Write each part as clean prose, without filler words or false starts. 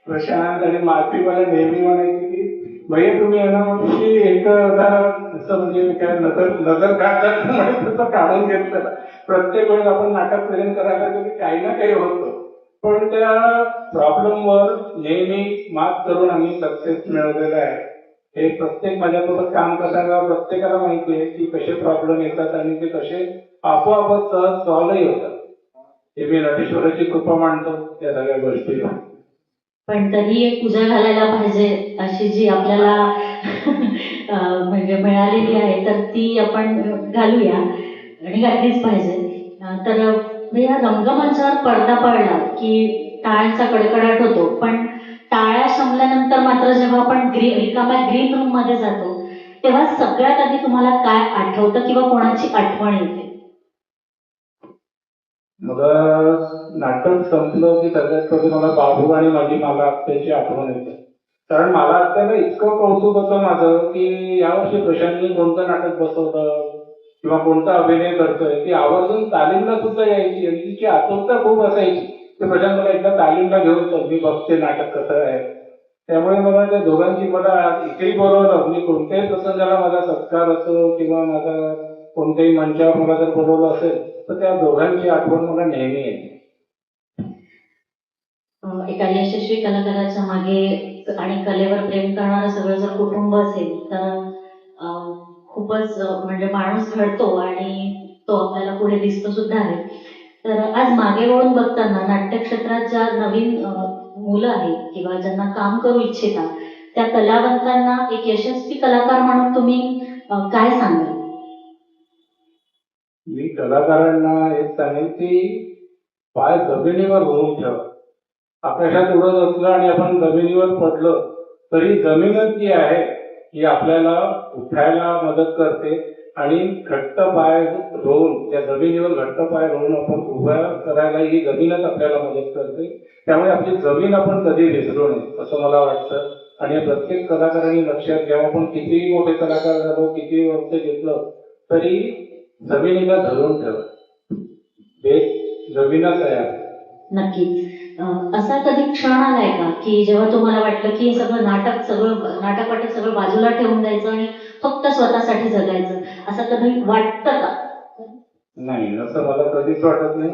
प्रशांत आणि माती मला नेहमी म्हणायची की भैया तुम्ही येणार म्हणून की एक असं म्हणजे काय नजर काढतात काढून घेतलं. प्रत्येक वेळेस आपण नाटक प्रेझेंट करायला गेलो काही ना काही होतं, पण त्या प्रॉब्लेमवर नेहमी मात करून आम्ही सक्सेस मिळवलेला आहे. हे प्रत्येक माझ्यासोबत काम करताना प्रत्येकाला माहिती आहे की कसे प्रॉब्लेम येतात आणि ते कसे आपोआपच सॉल्व्हही होतात. हे मी नटेश्वराची कृपा मानतो त्या सगळ्या गोष्टी. पण तरी एक पूजा घालायला पाहिजे अशी जी आपल्याला म्हणजे मिळालेली आहे, तर ती आपण घालूया आणि घातलीच पाहिजे. तर या रंगमंचावर पडदा पडला की टाळ्यांचा कडकडाट होतो, पण टाळ्या शमल्यानंतर मात्र जेव्हा आपण रिकाम्या ग्रीन रूम मध्ये जातो तेव्हा सगळ्यात आधी तुम्हाला काय आठवतं किंवा कोणाची आठवण येते? मला नाटक संपलं की सगळ्यात पहिले मला बाबू आणि माझी मला आत्याची आठवण येते. कारण मला आत्याला इतकं कौतुक होतं माझं की यावर्षी प्रशांतनी कोणतं नाटक बसवलं किंवा कोणता अभिनय करतोय ती आवर्जून तालीमला सुद्धा यायची आणि तिची आतुरता खूप असायची की प्रशांत मला एकदा तालीमला घेऊन चल, मी बघते नाटक कसं आहे. त्यामुळे मला त्या दोघांची मला इथेही बोलवलं, मी कोणत्याही प्रसंगाला माझा सत्कार असो किंवा माझा कोणत्याही मंचावर मला जर बोलवलं असेल तर त्या दोघांची आठवण मला नेहमी येते. एका यशस्वी कलाकाराच्या मागे आणि कलेवर प्रेम करणारं सगळं जर कुटुंब असेल तर खूपच म्हणजे माणूस घडतो आणि तो आपल्याला पुढे दिसतो सुद्धा आहे. तर आज मागे वळून बघताना नाट्यक्षेत्रात ज्या नवीन मुलं आहेत किंवा ज्यांना काम करू इच्छिता त्या कलावंतांना एक यशस्वी कलाकार म्हणून तुम्ही काय सांगाल? मी कलाकारांना हेच सांगेन की पाय जमिनीवर रोवून ठेवा. आकाशात उडत असलं आणि आपण जमिनीवर पडलो तरी जमीनच जी आहे ही आपल्याला उठायला मदत करते आणि घट्ट पाय रोवून त्या जमिनीवर घट्ट पाय रोवून आपण उभ्या करायला ही जमीनच आपल्याला मदत करते. त्यामुळे आपली जमीन आपण कधी विसरू नये असं मला वाटतं. आणि प्रत्येक कलाकारांनी लक्षात घ्यावं, आपण कितीही मोठे कलाकार झालो, कितीही वर्ष घेतलं तरी जमिनीला धरून ठेवा. बेस जमीनच आहे. नक्कीच. असा कधी क्षण आलाय का की जेव्हा तुम्हाला वाटलं की हे सगळं नाटक सगळं बाजूला ठेवून द्यायचं आणि फक्त स्वतःसाठी जगायचं, असं कधी वाटतं का? नाही, असं मला कधीच वाटत नाही.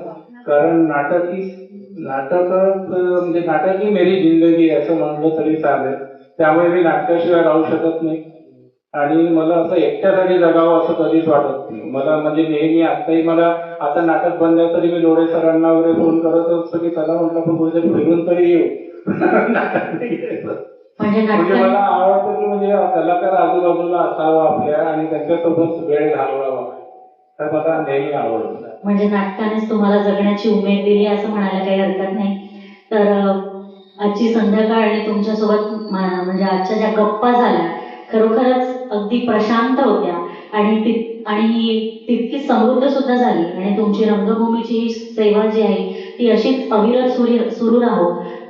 कारण नाटक म्हणजे नाटक ही मेरी जिंदगी असं म्हणलं तरी चालेल. त्यामुळे मी नाटकाशिवाय राहू शकत नाही आणि मला असं एकट्यासाठी जगावं असं कधीच वाटत नाही. मला म्हणजे नेहमी आत्ताही मला आता नाटक बंद आहे तरी मी लोढे सरांना वगैरे फोन करत असतो की चला म्हटलं आपण कुठेतरी फिरून तरी येऊ. म्हणजे मला आवडतं की म्हणजे कलाकार आजूबाजूला असावं आपल्या आणि त्यांच्यासोबत वेळ घालवावा, तर मला नेहमी आवडतं. म्हणजे नाटकानेच तुम्हाला जगण्याची उमेद दिली असं म्हणायला काही हरकत नाही. तर आजची संध्याकाळ आणि तुमच्यासोबत म्हणजे आजच्या ज्या गप्पा झाल्या खरोखरच अगदी प्रशांत होत्या आणि तितकी समृद्ध सुद्धा झाली आणि तुमची रंगभूमीची ही सेवा जी आहे ती अशीच अविरत सुरू राहो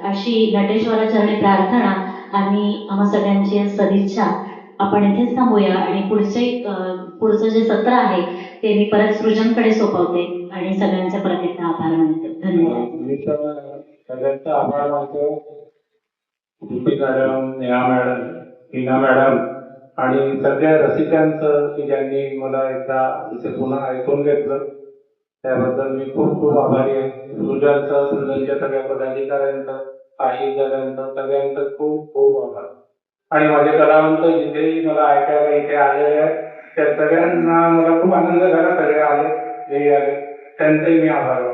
अशी नटेश्वराचरणी प्रार्थना आणि आम्हा सगळ्यांची सदिच्छा. आपण इथेच थांबूया आणि पुढचं जे सत्र आहे ते मी परत सृजनकडे सोपवते आणि सगळ्यांचे परत एकदा आभार मानते. धन्यवाद. मी सगळ्यांचा आभार मानतो. दीपी मॅडम, नेहा मॅडम, टीना मॅडम आणि सगळ्या रसिकांचं की ज्यांनी मला एकदा इथे पुन्हा ऐकून घेतलं त्याबद्दल मी खूप खूप आभारी आहे. सृजनच्या सगळ्या पदाधिकाऱ्यांचं, आशिष दादांचं, सगळ्यांचं खूप खूप आभार. आणि माझे कलावंत जिथेही मला ऐकायला इथे आलेले आहेत त्या सगळ्यांना मला खूप आनंद झाला. सगळे आले, जे आले त्यांचेही मी आभार मानतो.